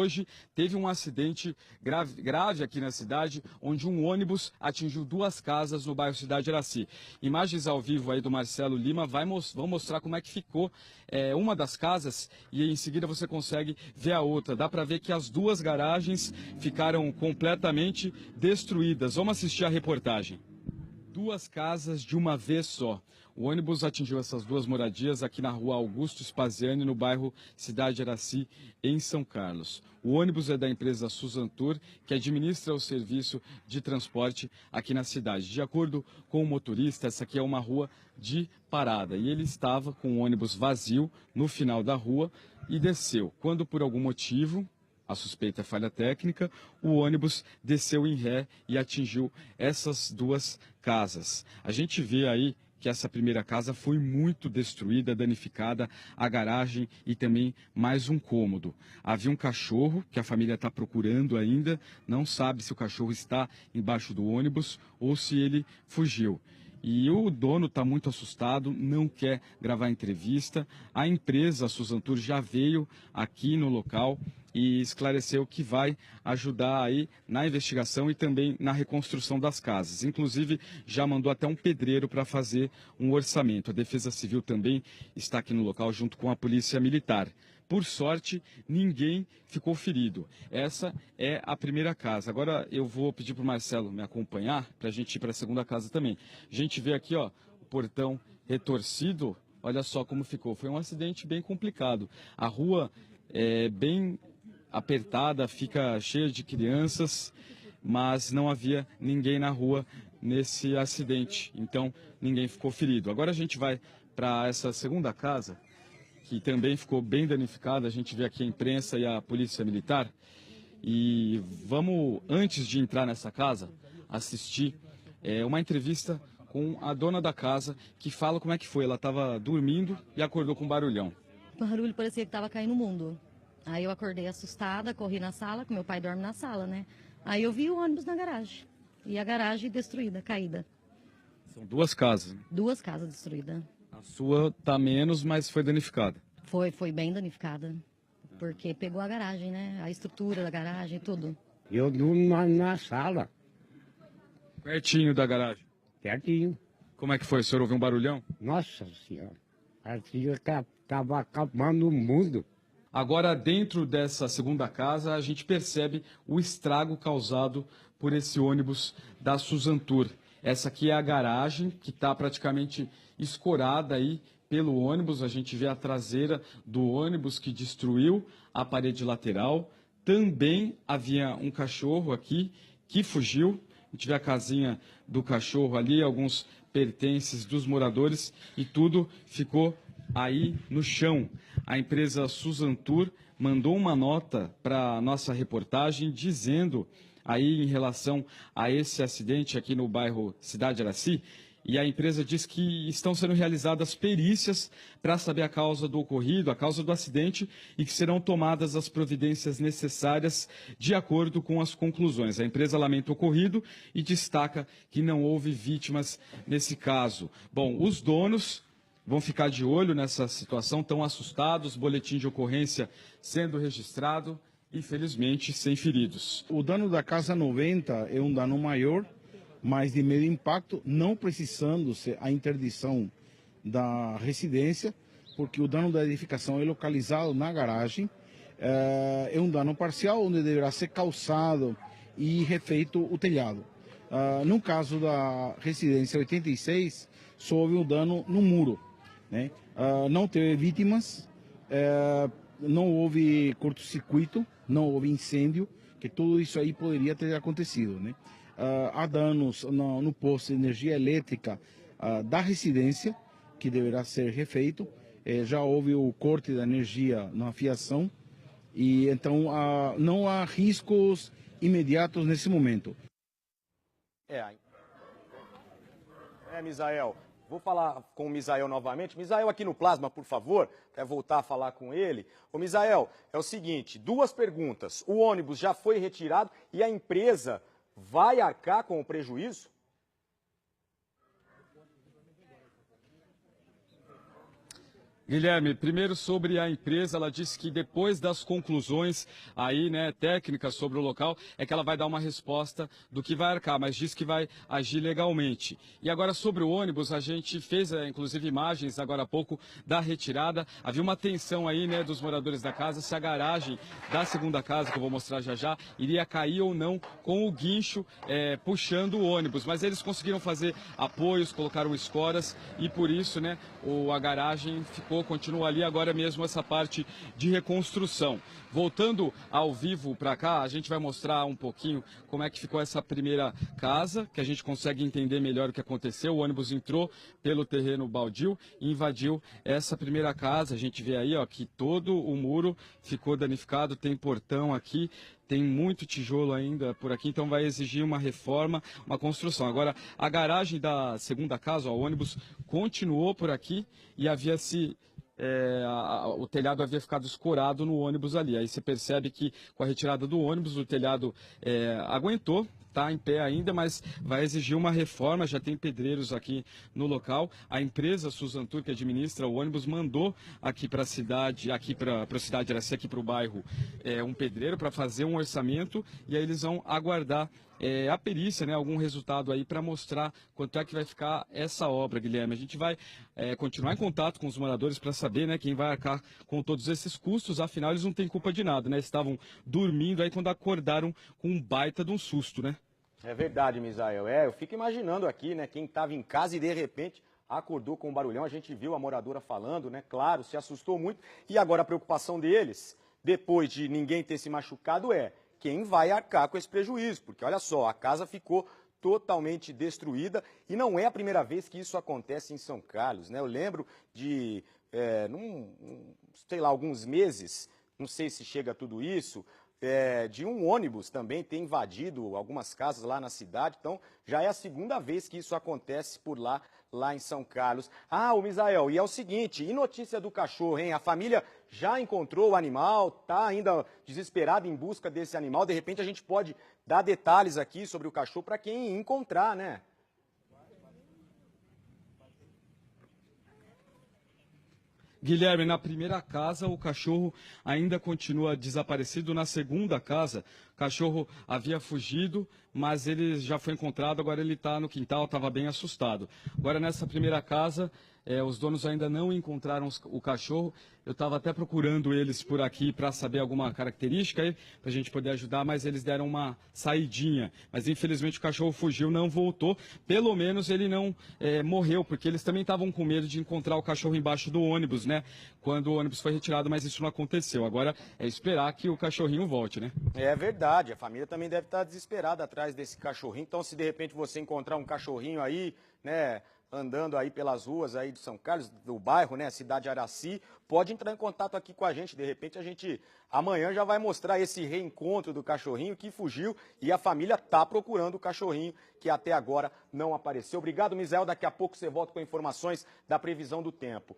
Hoje teve um acidente grave aqui na cidade, onde um ônibus atingiu duas casas no bairro Cidade Iraci. Imagens ao vivo aí do Marcelo Lima vão mostrar como é que ficou uma das casas e em seguida você consegue ver a outra. Dá para ver que as duas garagens ficaram completamente destruídas. Vamos assistir a reportagem. Duas casas de uma vez só. O ônibus atingiu essas duas moradias aqui na rua Augusto Spaziani, no bairro Cidade Iraci, em São Carlos. O ônibus é da empresa Suzantur, que administra o serviço de transporte aqui na cidade. De acordo com o motorista, essa aqui é uma rua de parada e ele estava com o ônibus vazio no final da rua e desceu. Quando por algum motivo, a suspeita é falha técnica, o ônibus desceu em ré e atingiu essas duas casas. A gente vê aí que essa primeira casa foi muito destruída, danificada, a garagem e também mais um cômodo. Havia um cachorro que a família está procurando ainda, não sabe se o cachorro está embaixo do ônibus ou se ele fugiu. E o dono está muito assustado, não quer gravar entrevista. A empresa, a Suzantur, já veio aqui no local e esclareceu que vai ajudar aí na investigação e também na reconstrução das casas. Inclusive, já mandou até um pedreiro para fazer um orçamento. A Defesa Civil também está aqui no local junto com a Polícia Militar. Por sorte, ninguém ficou ferido. Essa é a primeira casa. Agora eu vou pedir para o Marcelo me acompanhar para a gente ir para a segunda casa também. A gente vê aqui, ó, o portão retorcido. Olha só como ficou. Foi um acidente bem complicado. A rua é bem apertada, fica cheia de crianças, mas não havia ninguém na rua nesse acidente. Então, ninguém ficou ferido. Agora a gente vai para essa segunda casa, que também ficou bem danificada. A gente vê aqui a imprensa e a polícia militar. E vamos, antes de entrar nessa casa, assistir uma entrevista com a dona da casa, que fala como é que foi. Ela estava dormindo e acordou com um barulhão. O barulho parecia que estava caindo o mundo. Aí eu acordei assustada, corri na sala, que meu pai dorme na sala, né? Aí eu vi o ônibus na garagem. E a garagem destruída, caída. São duas casas. Duas casas destruídas. A sua tá menos, mas foi danificada. Foi bem danificada. Porque pegou a garagem, né? A estrutura da garagem, tudo. Eu durmo na sala, Pertinho da garagem. pertinho. Como é que foi? O senhor ouviu um barulhão? Nossa Senhora, parecia que estava acabando o mundo. Agora, dentro dessa segunda casa, a gente percebe o estrago causado por esse ônibus da Suzantur. Essa aqui é a garagem, que está praticamente escorada aí pelo ônibus. A gente vê a traseira do ônibus que destruiu a parede lateral. Também havia um cachorro aqui que fugiu. A gente vê a casinha do cachorro ali, alguns pertences dos moradores e tudo ficou aí no chão. A empresa Suzantur mandou uma nota para a nossa reportagem dizendo aí em relação a esse acidente aqui no bairro Cidade Iraci, e a empresa diz que estão sendo realizadas perícias para saber a causa do ocorrido, a causa do acidente, e que serão tomadas as providências necessárias de acordo com as conclusões. A empresa lamenta o ocorrido e destaca que não houve vítimas nesse caso. Bom, os donos vão ficar de olho nessa situação, estão assustados, boletim de ocorrência sendo registrado e, felizmente, sem feridos. O dano da casa 90 é um dano maior, mas de médio impacto, não precisando-se a interdição da residência, porque o dano da edificação é localizado na garagem. É um dano parcial, onde deverá ser calçado e refeito o telhado. No caso da residência 86, só houve um dano no muro, né? Não teve vítimas, não houve curto-circuito, não houve incêndio, que tudo isso aí poderia ter acontecido, né? Há danos no posto de energia elétrica da residência, que deverá ser refeito. Já houve o corte da energia na fiação, e então não há riscos imediatos nesse momento. Misael, vou falar com o Misael novamente. Misael, aqui no Plasma, por favor, quer voltar a falar com ele. Ô Misael, é o seguinte, duas perguntas. O ônibus já foi retirado e a empresa vai arcar com o prejuízo? Guilherme, primeiro sobre a empresa, ela disse que depois das conclusões aí, né, técnicas sobre o local, é que ela vai dar uma resposta do que vai arcar, mas diz que vai agir legalmente. E agora sobre o ônibus, a gente fez, inclusive, imagens agora há pouco da retirada. Havia uma tensão aí, né, dos moradores da casa, se a garagem da segunda casa, que eu vou mostrar já já, iria cair ou não com o guincho puxando o ônibus. Mas eles conseguiram fazer apoios, colocaram escoras e por isso, né, a garagem continua ali agora mesmo essa parte de reconstrução. Voltando ao vivo para cá, a gente vai mostrar um pouquinho como é que ficou essa primeira casa, que a gente consegue entender melhor o que aconteceu. O ônibus entrou pelo terreno baldio e invadiu essa primeira casa. A gente vê aí, ó, que todo o muro ficou danificado, tem portão aqui. Tem muito tijolo ainda por aqui, então vai exigir uma reforma, uma construção. Agora, a garagem da segunda casa, ó, o ônibus continuou por aqui e o telhado havia ficado escorado no ônibus ali. Aí você percebe que com a retirada do ônibus, o telhado aguentou, está em pé ainda, mas vai exigir uma reforma. Já tem pedreiros aqui no local. A empresa Suzantur, que administra o ônibus, mandou aqui para a cidade, aqui para a cidade Araci, aqui para o bairro, um pedreiro para fazer um orçamento e aí eles vão aguardar a perícia, né, algum resultado aí para mostrar quanto é que vai ficar essa obra, Guilherme. A gente vai continuar em contato com os moradores para saber, né, quem vai arcar com todos esses custos, afinal eles não têm culpa de nada, né? Estavam dormindo aí quando acordaram com um baita de um susto, né? É verdade, Misael. Eu fico imaginando aqui, né, quem estava em casa e de repente acordou com um barulhão. A gente viu a moradora falando, né, claro, se assustou muito. E agora a preocupação deles, depois de ninguém ter se machucado, quem vai arcar com esse prejuízo, porque olha só, a casa ficou totalmente destruída e não é a primeira vez que isso acontece em São Carlos, né? Eu lembro de, sei lá, alguns meses, não sei se chega a tudo isso, de um ônibus também ter invadido algumas casas lá na cidade, então já é a segunda vez que isso acontece por lá em São Carlos. Ah, o Misael, e é o seguinte, e notícia do cachorro, hein? A família já encontrou o animal, tá ainda desesperada em busca desse animal, de repente a gente pode dar detalhes aqui sobre o cachorro para quem encontrar, né? Guilherme, na primeira casa o cachorro ainda continua desaparecido. Na segunda casa, o cachorro havia fugido, mas ele já foi encontrado, agora ele está no quintal, estava bem assustado. Agora nessa primeira casa, os donos ainda não encontraram o cachorro. Eu estava até procurando eles por aqui para saber alguma característica aí, para a gente poder ajudar, mas eles deram uma saidinha. Mas infelizmente o cachorro fugiu, não voltou. Pelo menos ele não morreu, porque eles também estavam com medo de encontrar o cachorro embaixo do ônibus, né? Quando o ônibus foi retirado, mas isso não aconteceu. Agora é esperar que o cachorrinho volte, né? É verdade, a família também deve estar desesperada atrás desse cachorrinho. Então, se de repente você encontrar um cachorrinho aí, né, andando aí pelas ruas aí de São Carlos, do bairro, né, cidade Araci, pode entrar em contato aqui com a gente. De repente a gente amanhã já vai mostrar esse reencontro do cachorrinho que fugiu e a família está procurando o cachorrinho que até agora não apareceu. Obrigado, Misael. Daqui a pouco você volta com informações da previsão do tempo.